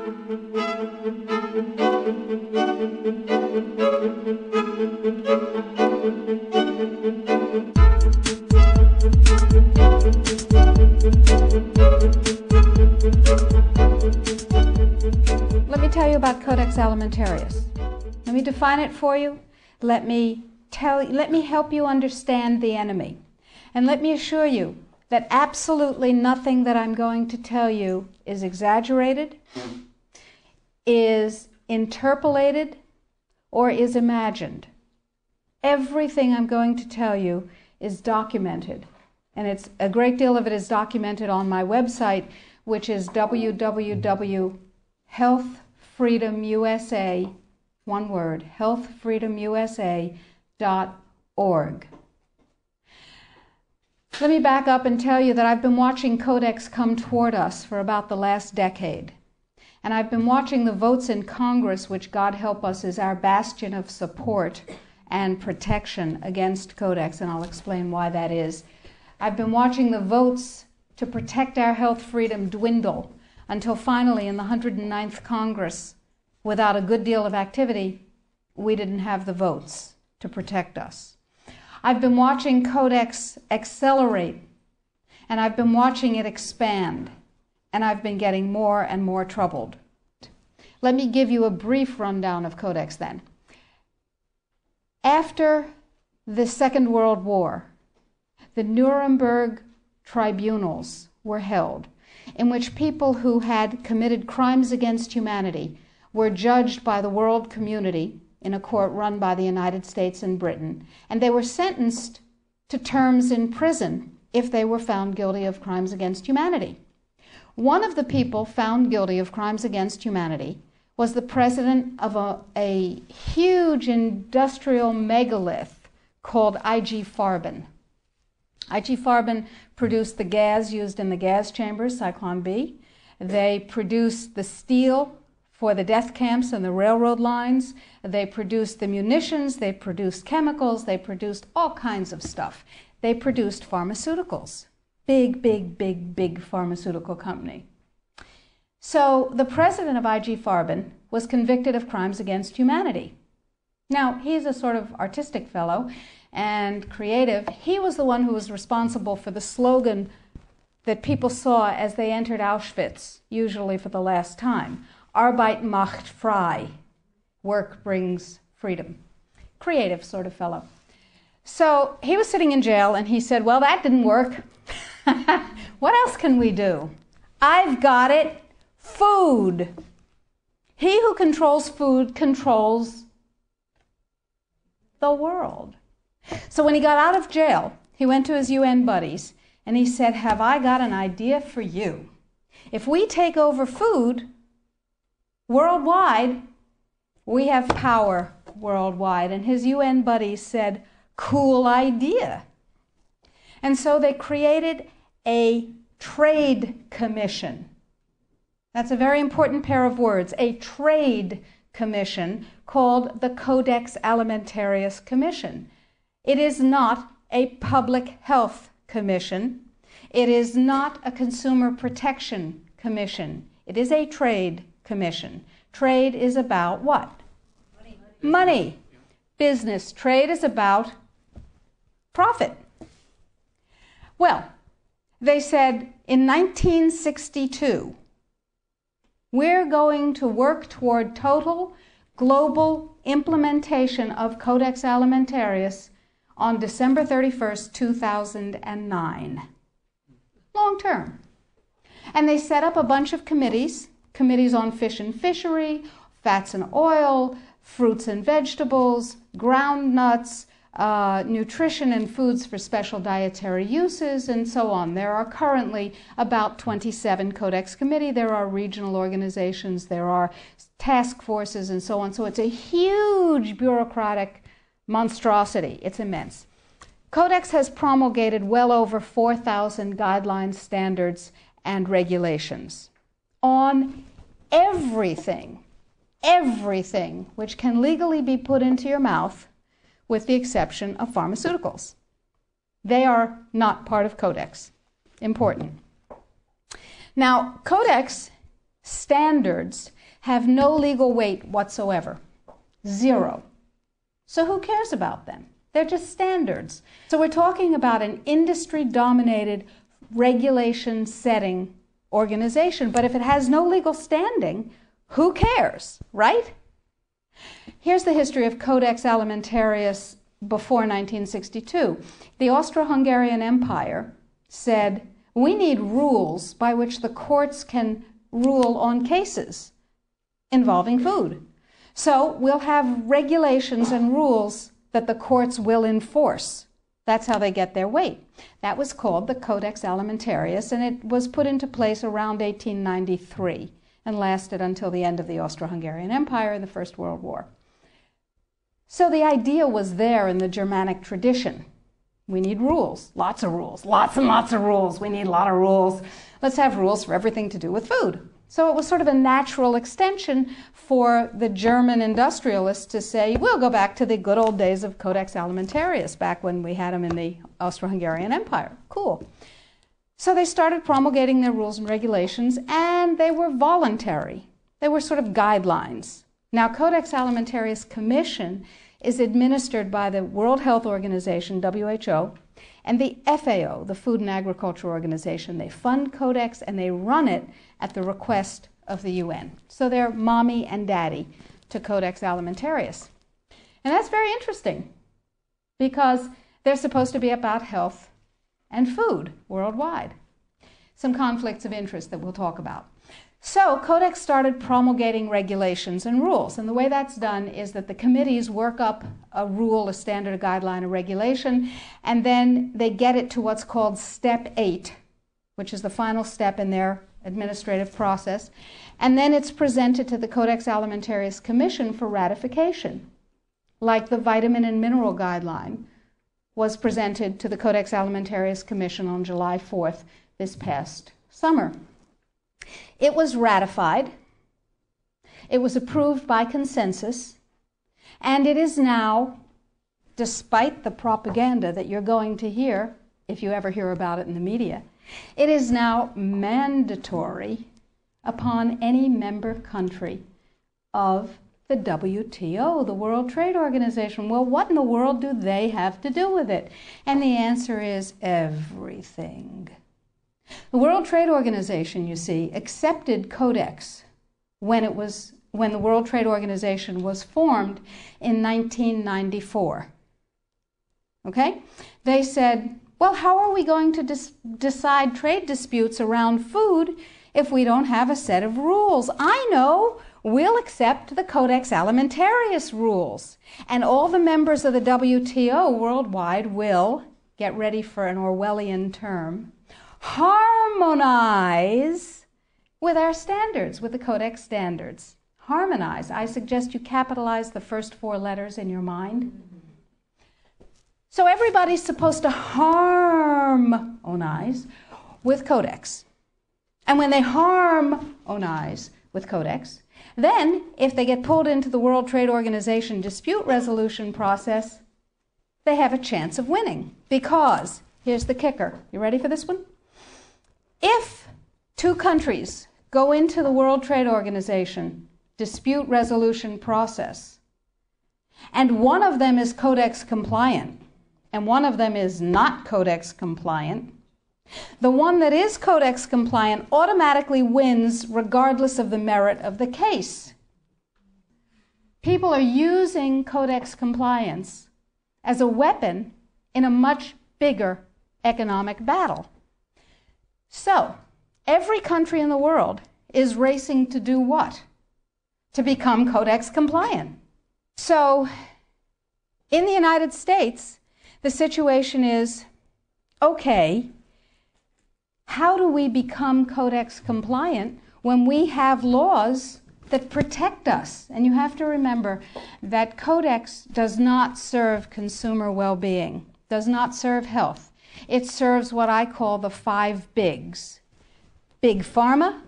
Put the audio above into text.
Let me tell you about Codex Alimentarius. Let me define it for you. Let me help you understand the enemy. And let me assure you that absolutely nothing that I'm going to tell you is exaggerated, is interpolated, or is imagined. Everything I'm going to tell you is documented. And it's a great deal of it is documented on my website, which is www.healthfreedomusa, one word, healthfreedomusa.org. Let me back up and tell you that I've been watching Codex come toward us for about the last decade. And I've been watching the votes in Congress, which, God help us, is our bastion of support and protection against Codex, and I'll explain why that is. I've been watching the votes to protect our health freedom dwindle until finally in the 109th Congress, without a good deal of activity, we didn't have the votes to protect us. I've been watching Codex accelerate, and I've been watching it expand, and I've been getting more and more troubled. Let me give you a brief rundown of Codex then. After the Second World War, the Nuremberg tribunals were held, in which people who had committed crimes against humanity were judged by the world community in a court run by the United States and Britain, and they were sentenced to terms in prison if they were found guilty of crimes against humanity. One of the people found guilty of crimes against humanity was the president of a huge industrial megalith called I.G. Farben. I.G. Farben produced the gas used in the gas chambers, Zyklon B. They produced the steel for the death camps and the railroad lines. They produced the munitions, they produced chemicals, they produced all kinds of stuff. They produced pharmaceuticals. Big pharmaceutical company. So the president of I.G. Farben was convicted of crimes against humanity. Now, he's a sort of artistic fellow and creative. He was the one who was responsible for the slogan that people saw as they entered Auschwitz, usually for the last time. Arbeit macht frei. Work brings freedom. Creative sort of fellow. So he was sitting in jail and he said, well, that didn't work. What else can we do? I've got it. Food. He who controls food controls the world. So when he got out of jail, he went to his UN buddies and he said, have I got an idea for you? If we take over food worldwide, we have power worldwide. And his UN buddies said, cool idea. And so they created a trade commission. That's a very important pair of words, a trade commission called the Codex Alimentarius Commission. It is not a public health commission. It is not a consumer protection commission. It is a trade commission. Trade is about what? Money. Business. Trade is about profit. Well, they said in 1962, we're going to work toward total global implementation of Codex Alimentarius on December 31st, 2009. Long term. And they set up a bunch of committees on fish and fishery, fats and oil, fruits and vegetables, ground nuts, nutrition and foods for special dietary uses, and so on. There are currently about 27 Codex committee. There are regional organizations, there are task forces, and so on. So it's a huge bureaucratic monstrosity. It's immense. Codex has promulgated well over 4,000 guidelines, standards, and regulations on everything which can legally be put into your mouth, with the exception of pharmaceuticals. They are not part of Codex. Important. Now, Codex standards have no legal weight whatsoever. Zero. So who cares about them? They're just standards. So we're talking about an industry-dominated, regulation-setting organization. But if it has no legal standing, who cares, right? Here's the history of Codex Alimentarius before 1962. The Austro-Hungarian Empire said, we need rules by which the courts can rule on cases involving food. So we'll have regulations and rules that the courts will enforce. That's how they get their weight. That was called the Codex Alimentarius, and it was put into place around 1893 and lasted until the end of the Austro-Hungarian Empire in the First World War. So the idea was there in the Germanic tradition. We need rules, lots of rules, lots and lots of rules. We need a lot of rules. Let's have rules for everything to do with food. So it was sort of a natural extension for the German industrialists to say, we'll go back to the good old days of Codex Alimentarius, back when we had them in the Austro-Hungarian Empire. Cool. So they started promulgating their rules and regulations, and they were voluntary. They were sort of guidelines. Now, Codex Alimentarius Commission is administered by the World Health Organization, WHO, and the FAO, the Food and Agriculture Organization. They fund Codex and they run it at the request of the UN. So they're mommy and daddy to Codex Alimentarius. And that's very interesting because they're supposed to be about health and food worldwide. Some conflicts of interest that we'll talk about. So Codex started promulgating regulations and rules, and the way that's done is that the committees work up a rule, a standard, a guideline, a regulation, and then they get it to what's called Step 8, which is the final step in their administrative process, and then it's presented to the Codex Alimentarius Commission for ratification, like the vitamin and mineral guideline was presented to the Codex Alimentarius Commission on July 4th this past summer. It was ratified, it was approved by consensus, and it is now, despite the propaganda that you're going to hear, if you ever hear about it in the media, it is now mandatory upon any member country of the WTO, the World Trade Organization. Well, what in the world do they have to do with it? And the answer is everything. The World Trade Organization, you see, accepted Codex when the World Trade Organization was formed in 1994. Okay? They said, well, how are we going to decide trade disputes around food if we don't have a set of rules? I know. We'll accept the Codex Alimentarius rules. And all the members of the WTO worldwide will, get ready for an Orwellian term, harmonize with our standards, with the Codex standards. Harmonize. I suggest you capitalize the first 4 letters in your mind. So everybody's supposed to harmonize with Codex. And when they harmonize with Codex, then if they get pulled into the World Trade Organization dispute resolution process, they have a chance of winning. Because, here's the kicker. You ready for this one? If 2 countries go into the World Trade Organization dispute resolution process, and one of them is Codex compliant, and one of them is not Codex compliant, the one that is Codex compliant automatically wins regardless of the merit of the case. People are using Codex compliance as a weapon in a much bigger economic battle. So, every country in the world is racing to do what? To become Codex compliant. So, in the United States, the situation is, okay, how do we become Codex compliant when we have laws that protect us? And you have to remember that Codex does not serve consumer well-being, does not serve health. It serves what I call the 5 bigs. Big Pharma,